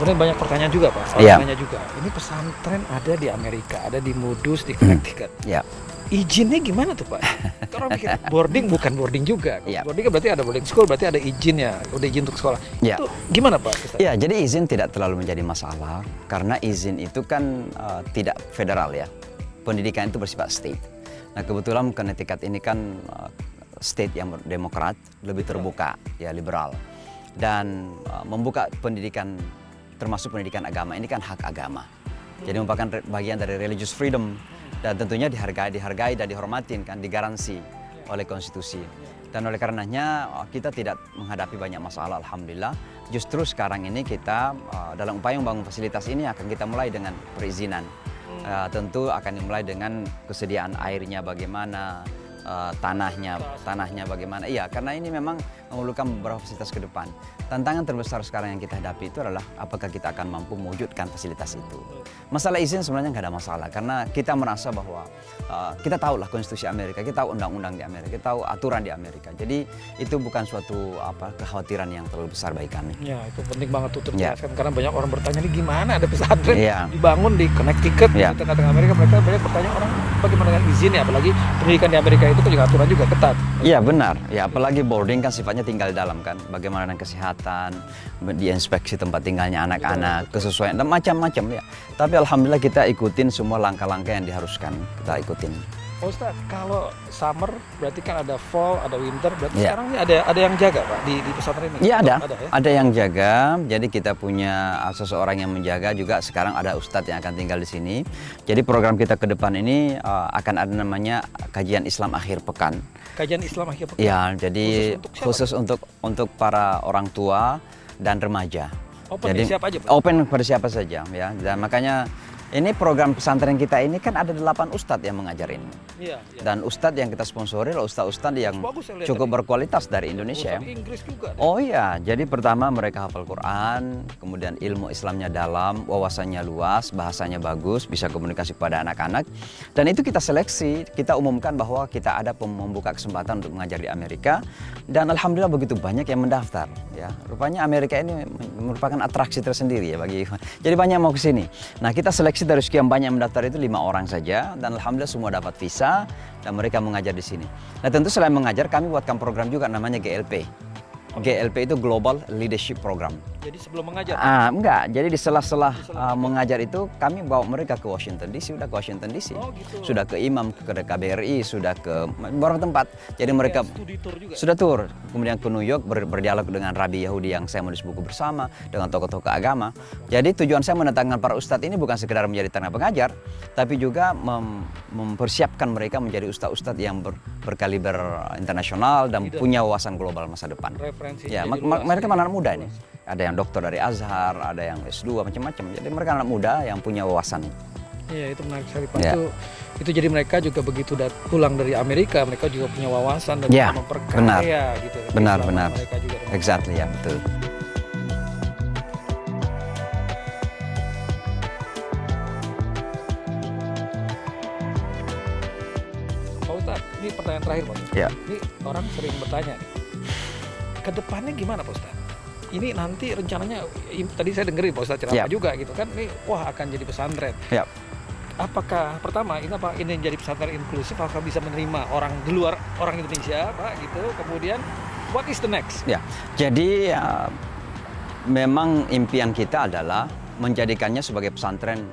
kemudian banyak pertanyaan juga Pak, Iya. nanya juga. Ini pesantren ada di Amerika, ada di Modus, di Connecticut. Ya. Izinnya gimana tuh Pak? Orang pikir boarding, bukan boarding juga. Iya. Boarding kan berarti ada boarding school, berarti ada izinnya, udah izin untuk sekolah. Iya. Itu gimana Pak? Ustaz? Ya, jadi izin tidak terlalu menjadi masalah karena izin itu kan tidak federal ya. Pendidikan itu bersifat state. Nah, kebetulan Connecticut ini kan state yang demokrat, lebih terbuka, ya liberal. Dan membuka pendidikan, termasuk pendidikan agama, ini kan hak agama. Jadi merupakan bagian dari religious freedom. Dan tentunya dihargai dan dihormatin kan, digaransi oleh konstitusi. Dan oleh karenanya kita tidak menghadapi banyak masalah, alhamdulillah. Justru sekarang ini kita dalam upaya membangun fasilitas ini akan kita mulai dengan perizinan. Tentu akan dimulai dengan kesediaan airnya bagaimana, tanahnya bagaimana. Iya, karena ini memang memerlukan beberapa fasilitas ke depan. Tantangan terbesar sekarang yang kita hadapi itu adalah apakah kita akan mampu mewujudkan fasilitas itu. Masalah izin sebenarnya nggak ada masalah karena kita merasa bahwa kita tahu lah konstitusi Amerika, kita tahu undang-undang di Amerika, kita tahu aturan di Amerika. Jadi itu bukan suatu kekhawatiran yang terlalu besar bagi kami. Ya, itu penting banget tuh Ya. terjelaskan karena banyak orang bertanya nih gimana ada pesantren Ya. dibangun di Connecticut Ya. di tengah-tengah Amerika, mereka banyak bertanya orang bagaimana dengan izin ya, apalagi pendidikan di Amerika itu kan juga aturan juga ketat. Iya benar, ya apalagi boarding kan sifatnya tinggal di dalam kan, bagaimana dengan kesehatan, diinspeksi tempat tinggalnya anak-anak, kesesuaian dan macam-macam ya. Tapi alhamdulillah kita ikutin semua langkah-langkah yang diharuskan, kita ikutin. Pak Ustadz, kalau summer berarti kan ada fall, ada winter, berarti Ya. sekarang ini ada yang jaga Pak di pesantren ini? Iya ada, ya? ada yang jaga. Jadi kita punya seseorang yang menjaga juga. Sekarang ada ustadz yang akan tinggal di sini. Jadi program kita ke depan ini akan ada namanya kajian Islam akhir pekan. Kajian Islam akhir pekan? Ya, jadi Khusus untuk siapa? khusus untuk para orang tua dan remaja. Open Jadi siapa aja Pak? open pada siapa saja ya. Dan makanya ini program pesantren kita ini kan ada 8 ustadz yang mengajar ini. Iya, iya. Dan ustadz yang kita sponsori adalah ustadz-ustadz yang Bagus, saya lihat cukup tadi. berkualitas dari Indonesia. Ustadz Inggris juga. Oh iya, jadi pertama mereka hafal Quran, kemudian ilmu Islamnya dalam, wawasannya luas, bahasanya bagus, bisa komunikasi kepada anak-anak. Dan itu kita seleksi, kita umumkan bahwa kita ada membuka kesempatan untuk mengajar di Amerika. Dan alhamdulillah begitu banyak yang mendaftar. Ya, rupanya Amerika ini merupakan atraksi tersendiri ya bagi. Jadi banyak mau ke sini. Nah, kita seleksi dari sekian banyak yang mendaftar itu 5 orang saja, dan alhamdulillah semua dapat visa dan mereka mengajar di sini. Nah, tentu selain mengajar kami buatkan program juga namanya GLP. GLP itu Global Leadership Program. Jadi sebelum mengajar? Enggak, jadi di sela-sela mengajar itu kami bawa mereka ke Washington DC, sudah ke Washington DC. Oh, gitu. Sudah ke Imam, ke KBRI, sudah ke beberapa tempat. Jadi mereka Studi tour juga? sudah tur, kemudian ke New York berdialog dengan Rabi Yahudi yang saya menulis buku bersama, dengan tokoh-tokoh agama. Jadi tujuan saya mendatangkan para ustadz ini bukan sekedar menjadi tenaga pengajar, tapi juga mempersiapkan mereka menjadi ustadz-ustadz yang berkaliber internasional dan punya wawasan global masa depan. Ya, mereka anak muda ini. Ada yang dokter dari Azhar, ada yang S2, macam-macam. Jadi mereka anak muda yang punya wawasan. Iya, itu menarik sekali Pak. Ya. Itu jadi mereka juga begitu pulang dari Amerika, mereka juga punya wawasan dan Ya, bisa memperkaya gitu. Benar. Mereka juga. Exactly, ya betul. Pak Ustadz, ini pertanyaan terakhir Pak. Ya. Ini orang sering bertanya nih, ke depannya gimana Pak Ustadz? Ini nanti rencananya, tadi saya dengerin Pak Ustadz ceramah Ya. juga gitu kan, nih wah akan jadi pesantren. Ya. Apakah pertama ini jadi pesantren inklusif, apakah bisa menerima orang di luar orang Indonesia Pak gitu, kemudian what is the next? Ya, jadi memang impian kita adalah menjadikannya sebagai pesantren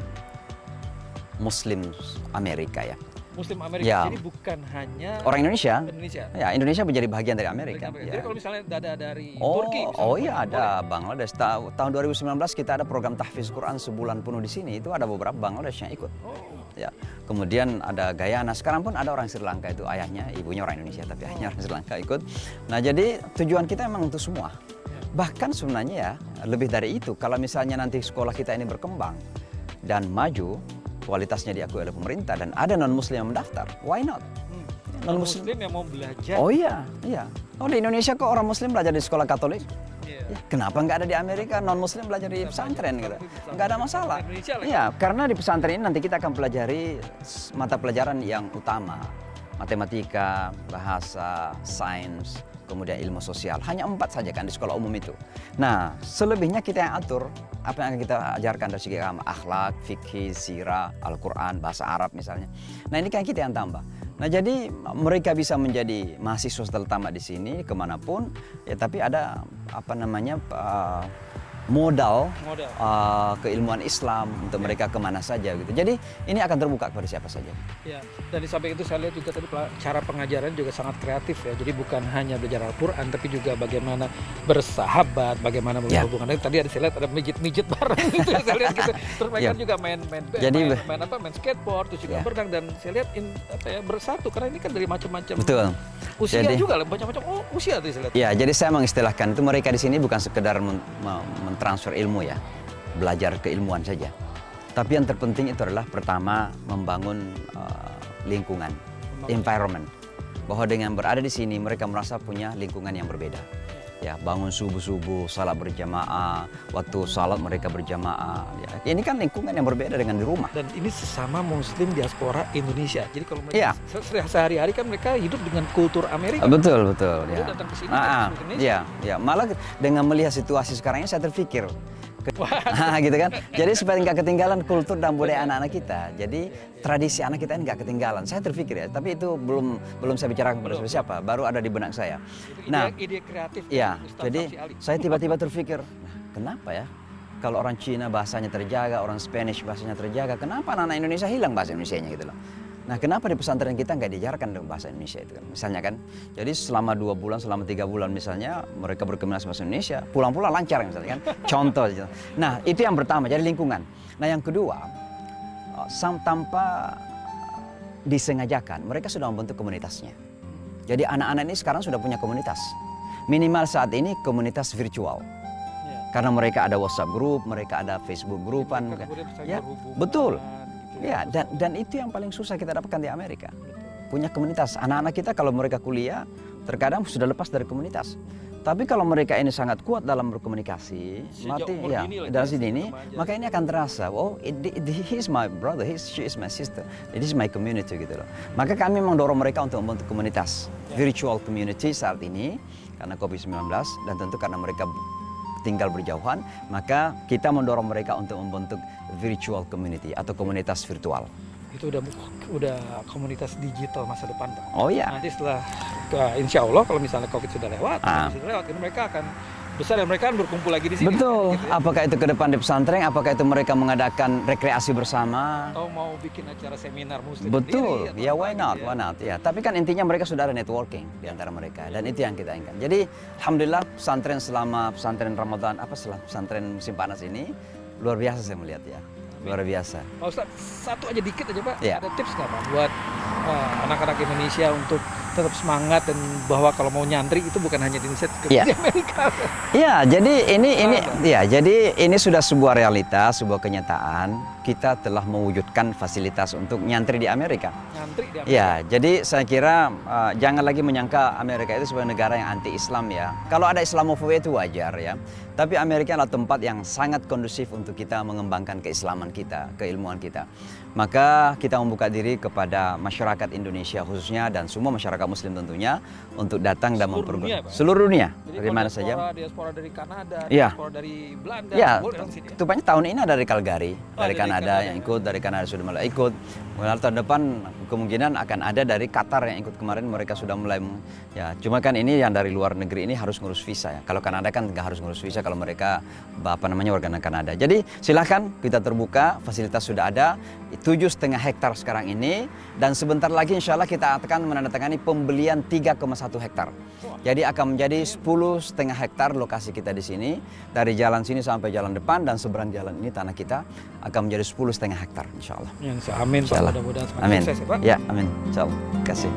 Muslim Amerika ya. Muslim Amerika, Ya. jadi bukan hanya Orang Indonesia. Indonesia. Ya, Indonesia menjadi bagian dari Amerika. Jadi Ya. kalau misalnya ada dari Oh, Turki misalnya, oh iya boleh? ada Bangladesh. Tahun 2019 kita ada program tahfiz Quran sebulan penuh di sini. Itu ada beberapa Bangladesh yang ikut. Oh, Ya. Kemudian ada Guyana. Sekarang pun ada orang Sri Lanka, itu ayahnya, ibunya orang Indonesia tapi ayahnya orang Sri Lanka ikut. Nah, jadi tujuan kita memang untuk semua. Bahkan sebenarnya ya lebih dari itu. Kalau misalnya nanti sekolah kita ini berkembang dan maju, kualitasnya diakui oleh pemerintah dan ada non-muslim yang mendaftar, why not? non-muslim yang mau belajar. Oh iya. Oh di Indonesia kok orang muslim belajar di sekolah Katolik? Iya. Ya, kenapa nggak ada di Amerika non-muslim belajar di pesantren gitu? Nggak ada masalah. Indonesia lagi. Iya, karena di pesantren ini nanti kita akan pelajari mata pelajaran yang utama. matematika, bahasa, sains, kemudian ilmu sosial. Hanya 4 saja kan di sekolah umum itu. Nah, selebihnya kita yang atur apa yang akan kita ajarkan dari segi agama, akhlak, fikih, sirah, Al-Quran, bahasa Arab misalnya. Nah, ini kan kita yang tambah. Nah, jadi mereka bisa menjadi mahasiswa setelah tamat di sini kemanapun, ya tapi ada apa namanya modal keilmuan Islam untuk mereka kemana saja gitu. Jadi ini akan terbuka kepada siapa saja. Ya, dan di samping itu saya lihat juga tadi cara pengajaran juga sangat kreatif ya. Jadi bukan hanya belajar Al-Quran, tapi juga bagaimana bersahabat, bagaimana berhubungan. Tadi ada saya lihat ada mijit-mijit bareng gitu. Saya lihat gitu. Terus mereka juga main skateboard, terus juga berenang, dan saya lihat bersatu karena ini kan dari macam-macam. Betul. Usia jadi, juga macam-macam. Oh, usia tadi saya lihat. Ya, jadi saya mengistilahkan itu mereka di sini bukan sekedar transfer ilmu ya, belajar keilmuan saja. Tapi yang terpenting itu adalah pertama membangun lingkungan, environment. Bahwa dengan berada di sini mereka merasa punya lingkungan yang berbeda. Ya, bangun subuh-subuh, salat berjamaah, waktu salat mereka berjamaah. Ya, ini kan lingkungan yang berbeda dengan di rumah. Dan ini sesama Muslim diaspora Indonesia. Jadi kalau mereka sehari-hari kan mereka hidup dengan kultur Amerika. Betul, betul. Ya. Datang ke sini ya, malah dengan melihat situasi sekarang ini saya terpikir. Gitu kan. Jadi supaya nggak ketinggalan kultur dan budaya anak-anak kita. Jadi tradisi anak kita ini nggak ketinggalan. Saya terpikir ya, tapi itu belum saya bicarakan kepada siapa. Baru ada di benak saya. Nah, ide kreatif. Ya, jadi saya tiba-tiba terpikir, kenapa ya? Kalau orang Cina bahasanya terjaga, orang Spanish bahasanya terjaga, kenapa anak-anak Indonesia hilang bahasa Indonesianya gitu loh? Nah, kenapa di pesantren kita nggak diajarkan dong bahasa Indonesia itu kan? Misalnya kan, jadi selama 2 bulan, selama 3 bulan misalnya mereka berkomunikasi bahasa Indonesia, pulang-pulang lancar misalnya kan? Contoh. Nah, itu yang pertama, jadi lingkungan. Nah, yang kedua, tanpa disengajakan, mereka sudah membentuk komunitasnya. Jadi anak-anak ini sekarang sudah punya komunitas. Minimal saat ini komunitas virtual. Karena mereka ada WhatsApp group, mereka ada Facebook grupan. Ya, betul. Ya, dan itu yang paling susah kita dapatkan di Amerika. Punya komunitas. Anak-anak kita kalau mereka kuliah, terkadang sudah lepas dari komunitas. Tapi kalau mereka ini sangat kuat dalam berkomunikasi, dari sini ini, maka ini akan terasa, oh, he's my brother, she is my sister, this is my community gitu loh. Maka kami mendorong mereka untuk membentuk komunitas, virtual community saat ini, karena COVID-19, dan tentu karena mereka tinggal berjauhan, maka kita mendorong mereka untuk membentuk virtual community atau komunitas virtual. Itu udah komunitas digital masa depan, Pak. Oh ya. Nanti setelah insya Allah kalau misalnya COVID sudah lewat, ini mereka akan besar dan mereka akan berkumpul lagi di sini. Betul. Gitu ya. Apakah itu ke depan di pesantren? Apakah itu mereka mengadakan rekreasi bersama? Atau mau bikin acara seminar Muslim? Betul. Sendiri, Ya why not? Why not? Ya. Tapi kan intinya mereka sudah ada networking di antara mereka dan itu yang kita inginkan. Jadi alhamdulillah pesantren selama pesantren Ramadan setelah pesantren musim panas ini luar biasa saya melihat ya. Luar biasa. Pak Ustadz, satu aja dikit aja Pak, Ya. ada tips nggak Pak buat anak-anak Indonesia untuk tetap semangat dan bahwa kalau mau nyantri itu bukan hanya di Indonesia, tapi di Amerika. Ya, jadi ini sudah sebuah realitas, sebuah kenyataan. Kita telah mewujudkan fasilitas untuk nyantri di Amerika. Nyantri di Amerika. Ya, jadi saya kira jangan lagi menyangka Amerika itu sebagai negara yang anti-Islam ya. Kalau ada Islamofobia itu wajar ya. Tapi Amerika adalah tempat yang sangat kondusif untuk kita mengembangkan keislaman kita, keilmuan kita. Maka kita membuka diri kepada masyarakat Indonesia khususnya dan semua masyarakat Muslim tentunya untuk datang dan memperbaiki seluruh dunia. Jadi dari mana saja. Diaspora dari Kanada, Ya. diaspora dari Belanda, Ya, sini. tupanya tahun ini ada dari Calgary, dari Kanada yang ikut, dari Kanada sudah mulai ikut. Kemudian tahun depan kemungkinan akan ada dari Qatar yang ikut kemarin, mereka sudah mulai. Ya, cuma kan ini yang dari luar negeri ini harus ngurus visa ya. Kalau Kanada kan nggak harus ngurus visa kalau mereka warga negara Kanada. Jadi silahkan kita terbuka, fasilitas sudah ada. 7,5 hektar sekarang ini dan sebentar lagi insya Allah kita akan menandatangani pembelian 3,1 hektar. Jadi akan menjadi 10,5 hektar lokasi kita di sini dari jalan sini sampai jalan depan dan seberang jalan ini tanah kita akan menjadi 10,5 hektar insya Allah. Amin Pak, mudah-mudahan semakin sukses ya Pak. Ya, amin. Insya Allah. Terima kasih.